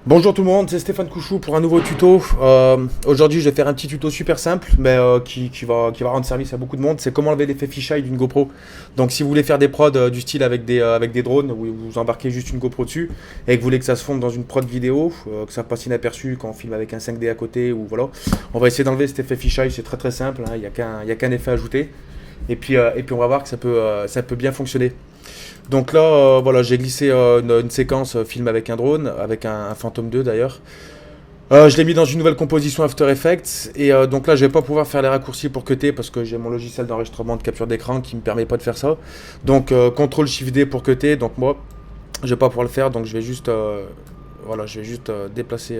Bonjour tout le monde, c'est Stéphane Couchou pour un nouveau tuto. Aujourd'hui, je vais faire un petit tuto super simple, mais qui va rendre service à beaucoup de monde. C'est comment enlever l'effet fisheye d'une GoPro. Donc, si vous voulez faire des prods du style avec des drones, où vous embarquez juste une GoPro dessus, et que vous voulez que ça se fonde dans une prod vidéo, que ça passe inaperçu quand on filme avec un 5D à côté, ou voilà, on va essayer d'enlever cet effet fisheye. C'est très très simple, hein, il y a qu'un effet ajouté. Et puis on va voir que ça peut bien fonctionner. Donc là, voilà, j'ai glissé une séquence film avec un drone, avec un Phantom 2 d'ailleurs. Je l'ai mis dans une nouvelle composition After Effects. Et donc là, je vais pas pouvoir faire les raccourcis pour cutter parce que j'ai mon logiciel d'enregistrement de capture d'écran qui me permet pas de faire ça. Donc CTRL Shift D pour cutter. Donc moi, je vais pas pouvoir le faire. Donc je vais juste, voilà, je vais juste déplacer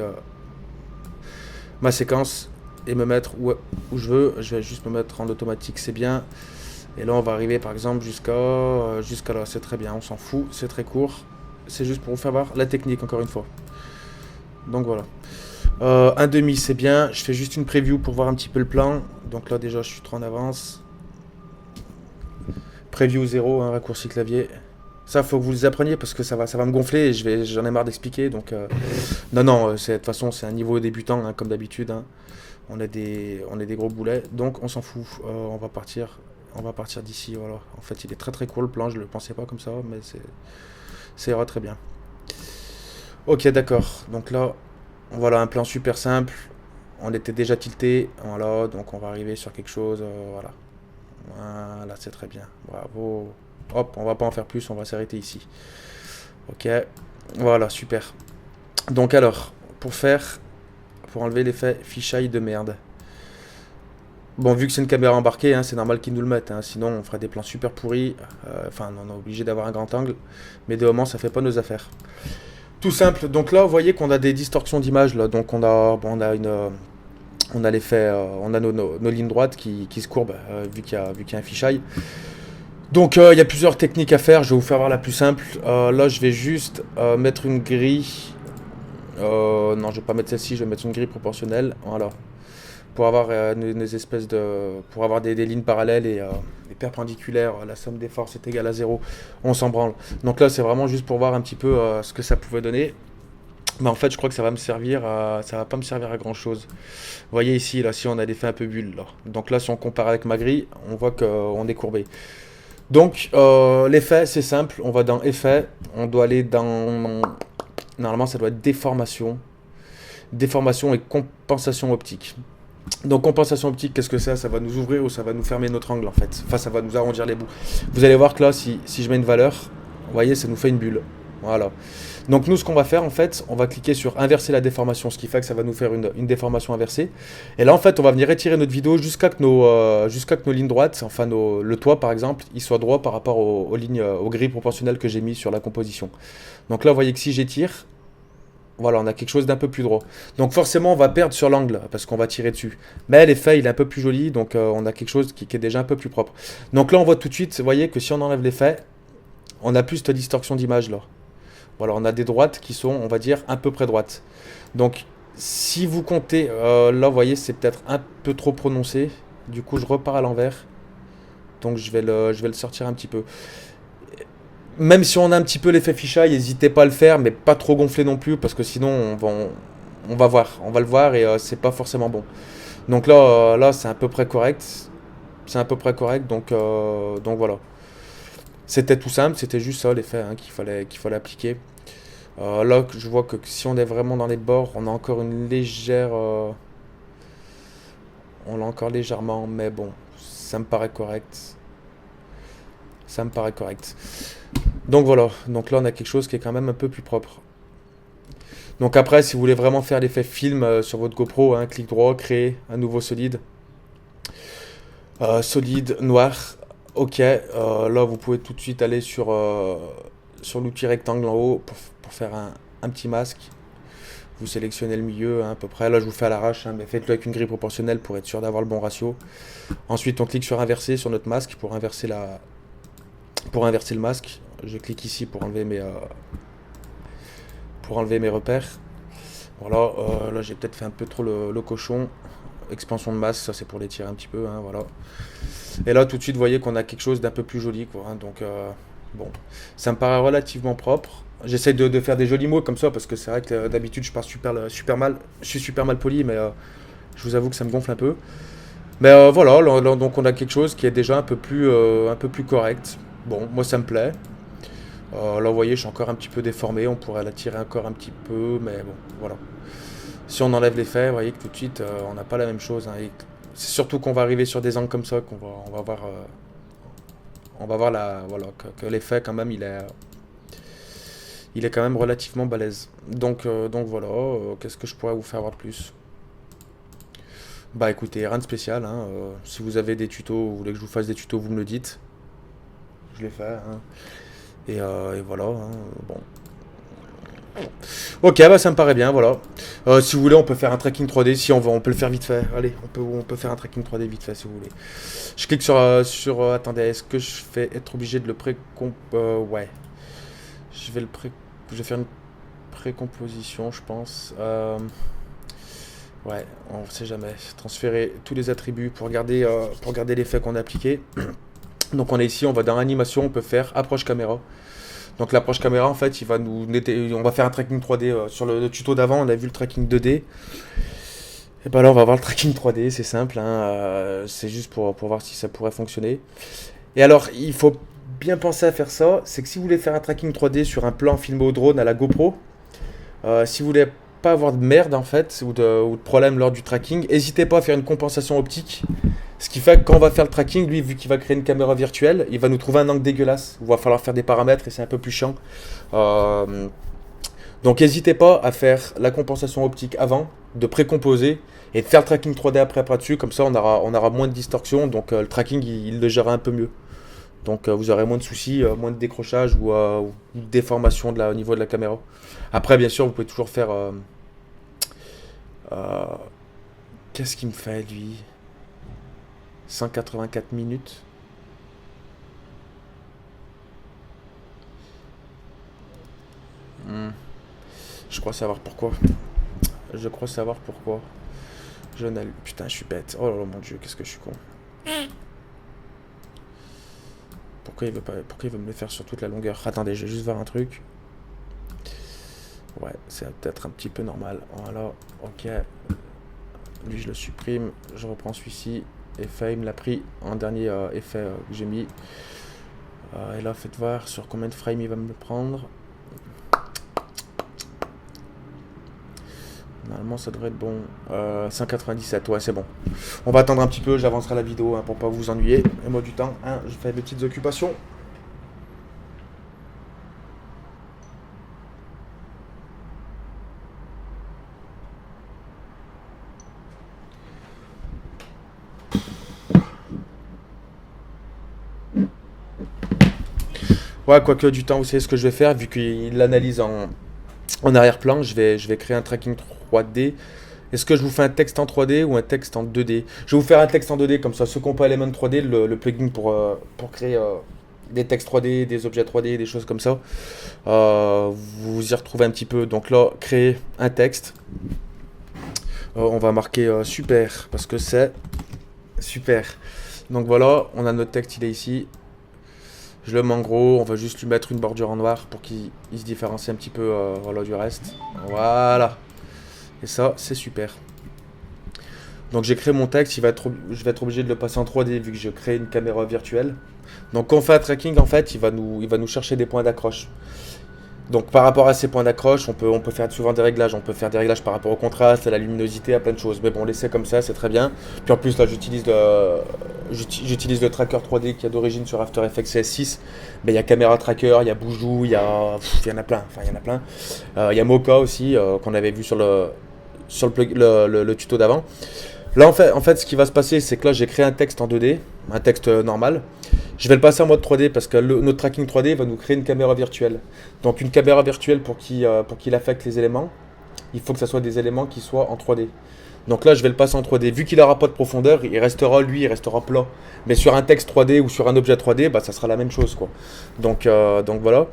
ma séquence et me mettre où je veux. Je vais juste me mettre en automatique, c'est bien. Et là, on va arriver par exemple jusqu'à là. C'est très bien, on s'en fout, c'est très court. C'est juste pour vous faire voir la technique, encore une fois. Donc voilà. Un demi, c'est bien. Je fais juste une preview pour voir un petit peu le plan. Donc là, déjà, je suis trop en avance. Preview 0, un raccourci clavier. Ça, faut que vous les appreniez parce que ça va me gonfler et j'en ai marre d'expliquer. Donc, non, non, de toute façon, c'est un niveau débutant, hein, comme d'habitude. Hein. On est des gros boulets, donc on s'en fout. On va partir d'ici. Voilà. En fait, il est très très court le plan. Je le pensais pas comme ça, mais ça ira très bien. Ok, d'accord. Donc là, voilà un plan super simple. On était déjà tilté. Voilà, donc on va arriver sur quelque chose. Voilà. Voilà, c'est très bien. Bravo. Hop, on va pas en faire plus. On va s'arrêter ici. Ok. Voilà, super. Donc alors, pour enlever l'effet fisheye de merde. Bon, vu que c'est une caméra embarquée, hein, c'est normal qu'ils nous le mettent. Hein, sinon, on ferait des plans super pourris. Enfin, on est obligé d'avoir un grand angle. Mais de moment, ça fait pas nos affaires. Tout simple. Donc là, vous voyez qu'on a des distorsions d'image. Là. Donc on a une, on a l'effet, on a nos lignes droites qui se courbent vu qu'il y a un fisheye. Donc il y a plusieurs techniques à faire. Je vais vous faire voir la plus simple. Là, je vais juste mettre une grille. Non, je vais pas mettre celle-ci. Je vais mettre une grille proportionnelle. Voilà, pour avoir pour avoir des lignes parallèles et perpendiculaires, la somme des forces est égale à zéro, on s'en branle. Donc là, c'est vraiment juste pour voir un petit peu ce que ça pouvait donner. Mais en fait, je crois que ça va pas me servir à grand chose. Vous voyez ici, là, si on a l'effet un peu bulle, là. Donc là, si on compare avec ma grille, on voit qu'on est courbé. Donc, l'effet, c'est simple. On va dans effet, on doit aller dans. Normalement, ça doit être déformation. Déformation et compensation optique. Donc compensation optique, qu'est-ce que c'est? Ça va nous ouvrir ou ça va nous fermer notre angle en fait. Enfin, ça va nous arrondir les bouts. Vous allez voir que là, si je mets une valeur, vous voyez, ça nous fait une bulle. Voilà. Donc nous, ce qu'on va faire en fait, on va cliquer sur inverser la déformation, ce qui fait que ça va nous faire une déformation inversée. Et là, en fait, on va venir étirer notre vidéo jusqu'à que nos lignes droites, enfin le toit par exemple, il soit droit par rapport aux grilles proportionnelles que j'ai mis sur la composition. Donc là, vous voyez que si j'étire, voilà, on a quelque chose d'un peu plus droit. Donc forcément, on va perdre sur l'angle parce qu'on va tirer dessus. Mais l'effet, il est un peu plus joli, donc on a quelque chose qui est déjà un peu plus propre. Donc là, on voit tout de suite, vous voyez que si on enlève l'effet, on a plus cette distorsion d'image là. Voilà, on a des droites qui sont, on va dire, un peu près droites. Donc si vous comptez, là, vous voyez, c'est peut-être un peu trop prononcé. Du coup, je repars à l'envers. Donc je vais le sortir un petit peu. Même si on a un petit peu l'effet fisheye, n'hésitez pas à le faire, mais pas trop gonfler non plus, parce que sinon on va voir, on va le voir et c'est pas forcément bon. Donc là, là c'est à peu près correct, c'est à peu près correct, donc voilà. C'était tout simple, c'était juste ça l'effet hein, qu'il fallait appliquer. Là, je vois que si on est vraiment dans les bords, on a encore une légère, on l'a encore légèrement, mais bon, ça me paraît correct, ça me paraît correct. Donc voilà, donc là on a quelque chose qui est quand même un peu plus propre. Donc après, si vous voulez vraiment faire l'effet film sur votre GoPro, hein, clic droit, créer un nouveau solide. Solide, noir. Ok, là vous pouvez tout de suite aller sur l'outil rectangle en haut pour faire un petit masque. Vous sélectionnez le milieu hein, à peu près. Là je vous fais à l'arrache, hein, mais faites-le avec une grille proportionnelle pour être sûr d'avoir le bon ratio. Ensuite on clique sur inverser sur notre masque pour inverser le masque. Je clique ici pour enlever mes repères. Voilà, là j'ai peut-être fait un peu trop le cochon. Expansion de masse, ça c'est pour les tirer un petit peu, hein, voilà. Et là tout de suite, vous voyez qu'on a quelque chose d'un peu plus joli, quoi. Hein, donc bon, ça me paraît relativement propre. J'essaie de faire des jolis mots comme ça parce que c'est vrai que d'habitude je parle super mal. Je suis super mal poli, mais je vous avoue que ça me gonfle un peu. Mais voilà, donc on a quelque chose qui est déjà un peu plus correct. Bon, moi ça me plaît. Là, vous voyez, je suis encore un petit peu déformé. On pourrait la tirer encore un petit peu, mais bon, voilà. Si on enlève l'effet, vous voyez que tout de suite, on n'a pas la même chose, hein. C'est surtout qu'on va arriver sur des angles comme ça on va voir voilà, que l'effet quand même, il est quand même relativement balèze. Donc voilà, qu'est-ce que je pourrais vous faire voir de plus? Bah écoutez, rien de spécial, hein. Si vous avez des tutos, vous voulez que je vous fasse des tutos, vous me le dites. Je les fais, hein. Et voilà, hein. Bon. Ok, bah ça me paraît bien, voilà. Si vous voulez, on peut faire un tracking 3D, si on veut, on peut le faire vite fait. Allez, on peut faire un tracking 3D vite fait, si vous voulez. Je clique attendez, est-ce que je vais être obligé de le ouais. Je vais je vais faire une précomposition, je pense. Ouais, on sait jamais. Transférer tous les attributs pour garder l'effet qu'on a appliqué. Donc on est ici, on va dans animation, on peut faire approche caméra. Donc l'approche caméra, en fait, on va faire un tracking 3D sur le tuto d'avant. On a vu le tracking 2D. Et ben là, on va voir le tracking 3D. C'est simple, hein, c'est juste pour voir si ça pourrait fonctionner. Et alors, il faut bien penser à faire ça. C'est que si vous voulez faire un tracking 3D sur un plan filmé au drone à la GoPro, si vous voulez pas avoir de merde en fait ou de problème lors du tracking, n'hésitez pas à faire une compensation optique. Ce qui fait que quand on va faire le tracking, lui, vu qu'il va créer une caméra virtuelle, il va nous trouver un angle dégueulasse. Il va falloir faire des paramètres et c'est un peu plus chiant. Euh, donc n'hésitez pas à faire la compensation optique avant, de précomposer et de faire le tracking 3D après dessus. Comme ça, on aura moins de distorsion. Donc le tracking, il le gérera un peu mieux. Donc vous aurez moins de soucis, moins de décrochage ou de déformation au niveau de la caméra. Après, bien sûr, vous pouvez toujours faire... euh, qu'est-ce qu'il me fait, lui? 184 minutes. Hmm. Je crois savoir pourquoi. Je crois savoir pourquoi. Putain, je suis bête. Oh là là, mon dieu, qu'est-ce que je suis con. Pourquoi il veut me le faire sur toute la longueur? Attendez, je vais juste voir un truc. Ouais, c'est peut-être un petit peu normal. Voilà, ok. Lui, je le supprime. Je reprends celui-ci. Effet, il me l'a pris en dernier effet que j'ai mis. Et là, faites voir sur combien de frames il va me le prendre. Normalement, ça devrait être bon. 197, ouais, c'est bon. On va attendre un petit peu, j'avancerai la vidéo hein, pour pas vous ennuyer. Et moi, du temps, hein, je fais mes petites occupations. Ouais, quoique du temps, vous savez ce que je vais faire, vu qu'il l'analyse en arrière-plan, je vais créer un tracking 3D. Est-ce que je vous fais un texte en 3D ou un texte en 2D? Je vais vous faire un texte en 2D, comme ça, ceux qui n'ont pas Element 3D, le plugin pour créer des textes 3D, des objets 3D, des choses comme ça. Vous y retrouvez un petit peu. Donc là, créer un texte. On va marquer super, parce que c'est super. Donc voilà, on a notre texte, il est ici. Je le mets en gros, on va juste lui mettre une bordure en noir pour qu'il se différencie un petit peu voilà, du reste. Voilà. Et ça, c'est super. Donc j'ai créé mon texte, je vais être obligé de le passer en 3D vu que je crée une caméra virtuelle. Donc quand on fait un tracking, en fait, il va nous chercher des points d'accroche. Donc par rapport à ces points d'accroche, on peut faire souvent des réglages. On peut faire des réglages par rapport au contraste, à la luminosité, à plein de choses. Mais bon, laissez comme ça, c'est très bien. Puis en plus, là, j'utilise le tracker 3D qui est d'origine sur After Effects CS6. Mais il y a Camera Tracker, il y a Boujou, il y en a plein. Enfin, il y en a plein. Il y a Mocha aussi, qu'on avait vu sur le tuto d'avant. Là, en fait, ce qui va se passer, c'est que là, j'ai créé un texte en 2D, un texte normal. Je vais le passer en mode 3D parce que notre tracking 3D va nous créer une caméra virtuelle. Donc, une caméra virtuelle pour qu'il affecte les éléments, il faut que ce soit des éléments qui soient en 3D. Donc là, je vais le passer en 3D. Vu qu'il n'aura pas de profondeur, il restera plat. Mais sur un texte 3D ou sur un objet 3D, bah, ça sera la même chose, quoi. Donc voilà.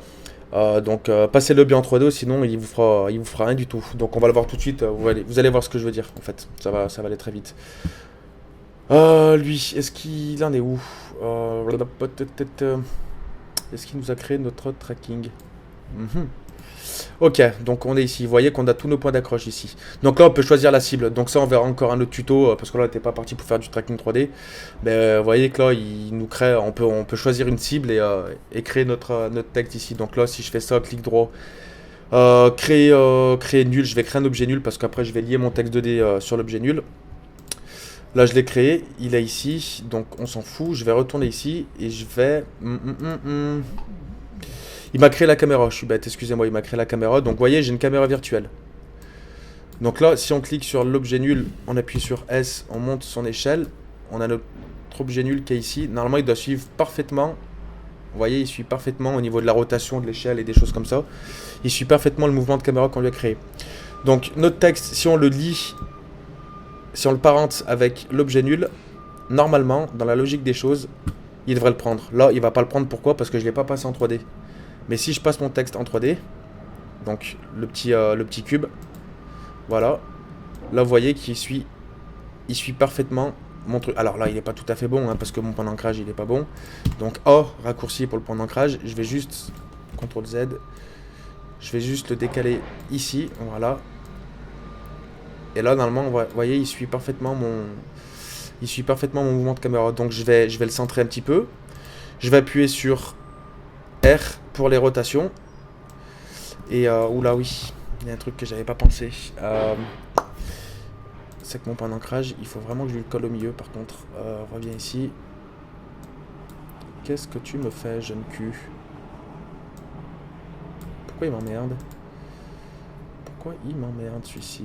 Passez-le bien en 3D, sinon il vous fera rien du tout. Donc on va le voir tout de suite. Vous allez voir ce que je veux dire. En fait, ça va aller très vite. Lui, est-ce qu'il en est où? Est-ce qu'il nous a créé notre tracking? Mhm. Ok, donc on est ici. Vous voyez qu'on a tous nos points d'accroche ici. Donc là, on peut choisir la cible. Donc ça, on verra encore un autre tuto, parce que là, on n'était pas parti pour faire du tracking 3D. Mais vous voyez que là, il nous crée, on peut choisir une cible et créer notre texte ici. Donc là, si je fais ça, clic droit, créer nul, je vais créer un objet nul parce qu'après, je vais lier mon texte 2D sur l'objet nul. Là, je l'ai créé, il est ici, donc on s'en fout. Je vais retourner ici et je vais... Il m'a créé la caméra, je suis bête, excusez-moi, il m'a créé la caméra. Donc, vous voyez, j'ai une caméra virtuelle. Donc là, si on clique sur l'objet nul, on appuie sur S, on monte son échelle. On a notre objet nul qui est ici. Normalement, il doit suivre parfaitement. Vous voyez, il suit parfaitement au niveau de la rotation de l'échelle et des choses comme ça. Il suit parfaitement le mouvement de caméra qu'on lui a créé. Donc, notre texte, si on le lit... Si on le parente avec l'objet nul, normalement, dans la logique des choses, il devrait le prendre. Là, il va pas le prendre. Pourquoi? Parce que je ne l'ai pas passé en 3D. Mais si je passe mon texte en 3D, donc le petit cube, voilà. Là, vous voyez qu'il suit, il suit parfaitement mon truc. Alors là, il n'est pas tout à fait bon, hein, parce que mon point d'ancrage, il n'est pas bon. Donc, raccourci pour le point d'ancrage. Je vais juste, CTRL Z, je vais juste le décaler ici, voilà. Et là, normalement, vous voyez, il suit parfaitement mon mouvement de caméra. Donc, je vais le centrer un petit peu. Je vais appuyer sur R pour les rotations. Et, oula, oui, il y a un truc que j'avais pas pensé. C'est que mon point d'ancrage, il faut vraiment que je lui colle au milieu, par contre. Reviens ici. Qu'est-ce que tu me fais, jeune cul? Pourquoi il m'emmerde? Pourquoi il m'emmerde, celui-ci?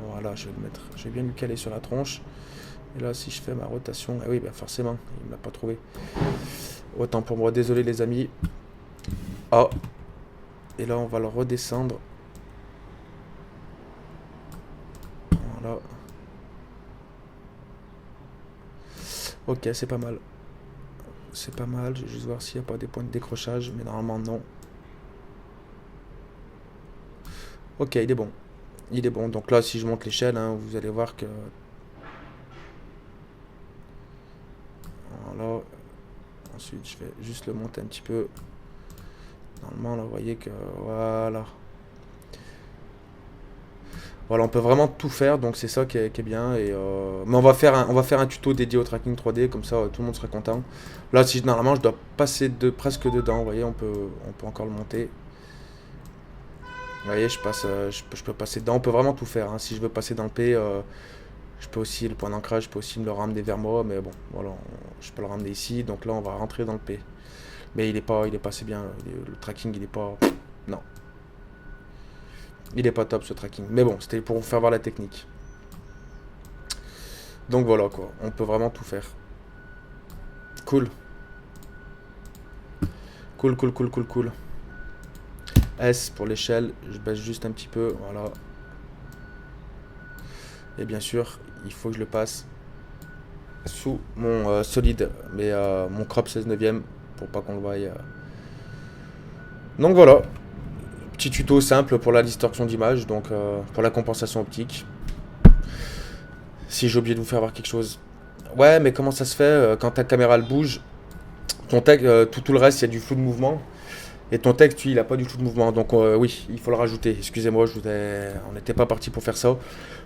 Voilà, je vais le mettre. Je vais bien lui caler sur la tronche. Et là, si je fais ma rotation... Ah oui, bah forcément, il ne l'a pas trouvé. Autant pour moi, désolé les amis. Et là, on va le redescendre. Voilà. Ok, c'est pas mal. C'est pas mal. Je vais juste voir s'il n'y a pas des points de décrochage. Mais normalement, non. Ok, il est bon. Il est bon. Donc là, si je monte l'échelle, hein, vous allez voir que... Voilà. Ensuite, je vais juste le monter un petit peu. Normalement, là, vous voyez que... Voilà. Voilà, on peut vraiment tout faire, donc c'est ça qui est bien. Et, mais on va faire un tuto dédié au tracking 3D, comme ça, tout le monde sera content. Là, si normalement, je dois passer presque dedans. Vous voyez, on peut encore le monter. Vous voyez, je peux passer dedans. On peut vraiment tout faire, hein. Si je veux passer dans le P, je peux aussi, le point d'ancrage, je peux aussi me le ramener vers moi. Mais bon, voilà, je peux le ramener ici. Donc là, on va rentrer dans le P. Mais il est pas assez bien. Le tracking, il est pas... Non. Il est pas top, ce tracking. Mais bon, c'était pour vous faire voir la technique. Donc voilà, quoi. On peut vraiment tout faire. Cool. Cool, cool, cool, cool, cool. S pour l'échelle, je baisse juste un petit peu, voilà. Et bien sûr, il faut que je le passe sous mon solide, mais mon crop 16/9 pour pas qu'on le voie. Donc voilà, petit tuto simple pour la distorsion d'image, donc pour la compensation optique. Si j'ai oublié de vous faire voir quelque chose. Ouais, mais comment ça se fait quand ta caméra elle bouge, ton texte, tout le reste, il y a du flou de mouvement. Et ton texte, lui, il n'a pas du tout de mouvement. Donc oui, il faut le rajouter. Excusez-moi, on n'était pas parti pour faire ça.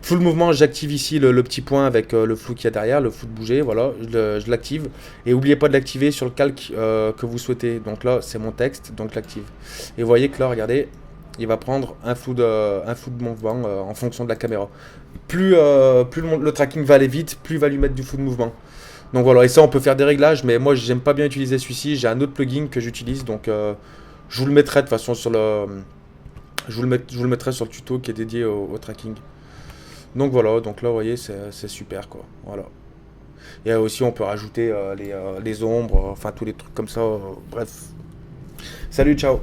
Full mouvement, j'active ici le petit point avec le flou qu'il y a derrière, le flou de bouger. Voilà, je l'active. Et n'oubliez pas de l'activer sur le calque que vous souhaitez. Donc là, c'est mon texte, donc l'active. Et vous voyez que là, regardez, il va prendre un flou de mouvement en fonction de la caméra. Plus le tracking va aller vite, plus il va lui mettre du flou de mouvement. Donc voilà, et ça, on peut faire des réglages. Mais moi, j'aime pas bien utiliser celui-ci. J'ai un autre plugin que j'utilise, donc... je vous le mettrai de toute façon sur je vous le mettrai sur le tuto qui est dédié au tracking. Donc voilà, donc là vous voyez c'est super quoi. Voilà. Et aussi on peut rajouter les ombres, enfin tous les trucs comme ça. Bref. Salut, ciao.